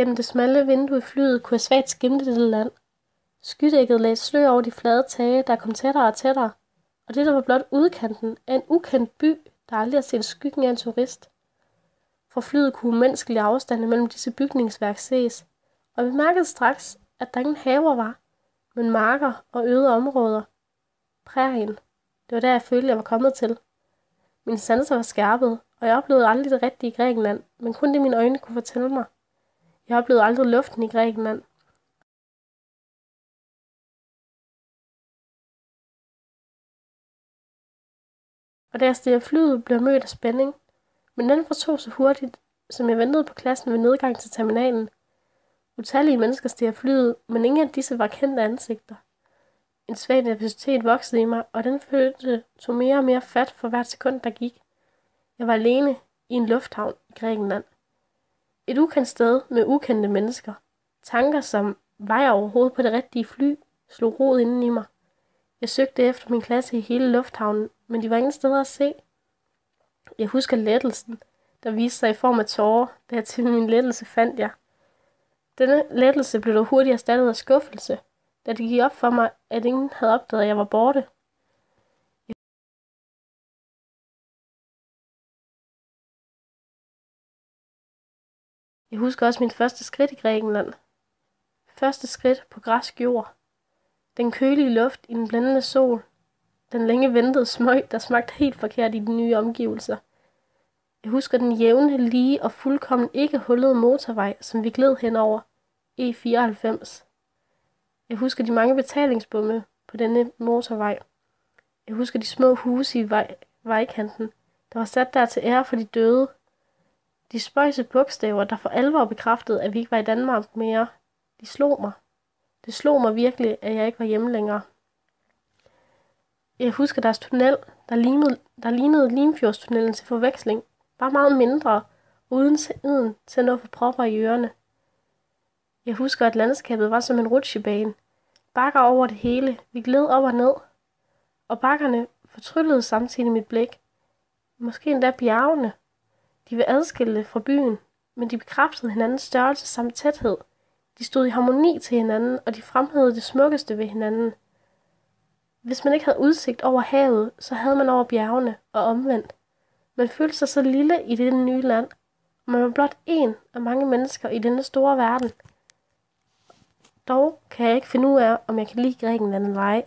Gennem det smalle vindue i flyet kunne jeg svagt skimte det land. Skydækket lagde slør over de flade tage, der kom tættere og tættere, og det der var blot udkanten af en ukendt by, der aldrig har set skyggen af en turist. Fra flyet kunne umenneskelige afstande mellem disse bygningsværk ses, og vi mærkede straks, at der ingen haver var, men marker og øde områder. Prærien. Det var der, jeg følte, jeg var kommet til. Mine sanser var skærpet, og jeg oplevede aldrig det rigtige Grækenland, men kun det mine øjne kunne fortælle mig. Jeg oplevede aldrig luften i Grækenland. Og da jeg steg af flyet, blev jeg mødt af spænding, men den fortog så hurtigt, som jeg ventede på klassen ved nedgang til terminalen. Utallige mennesker steg af flyet, men ingen af disse var kendte ansigter. En svag nervøsitet voksede i mig, og den følelse tog mere og mere fat for hvert sekund, der gik. Jeg var alene i en lufthavn i Grækenland. Et ukendt sted med ukendte mennesker. Tanker som, var jeg overhovedet på det rigtige fly, slog rod inden i mig. Jeg søgte efter min klasse i hele lufthavnen, men de var ingen steder at se. Jeg husker lettelsen, der viste sig i form af tårer, da jeg til min lettelse fandt jer. Denne lettelse blev dog hurtigt erstattet af skuffelse, da det gik op for mig, at ingen havde opdaget, at jeg var borte. Jeg husker også min første skridt i Grækenland. Første skridt på græsk jord. Den kølige luft i den blændende sol. Den længe ventede smøg, der smagte helt forkert i de nye omgivelser. Jeg husker den jævne, lige og fuldkommen ikke hullede motorvej, som vi gled henover. E94. Jeg husker de mange betalingsbomme på denne motorvej. Jeg husker de små huse i vejkanten, der var sat der til ære for de døde. De spøjse bogstaver, der for alvor bekræftede, at vi ikke var i Danmark mere, de slog mig. Det slog mig virkelig, at jeg ikke var hjemme længere. Jeg husker deres tunnel, der lignede Limfjordstunnelen til forveksling, bare meget mindre, uden til noget for propper i ørerne. Jeg husker, at landskabet var som en rutsjebane. Bakker over det hele, vi gled op og ned, og bakkerne fortryllede samtidig mit blik. Måske endda bjergene. De var adskilte fra byen, men de bekræftede hinandens størrelse samt tæthed. De stod i harmoni til hinanden, og de fremhævede det smukkeste ved hinanden. Hvis man ikke havde udsigt over havet, så havde man over bjergene og omvendt. Man følte sig så lille i dette nye land, og man var blot en af mange mennesker i denne store verden. Dog kan jeg ikke finde ud af, om jeg kan lide Grækenland eller ej.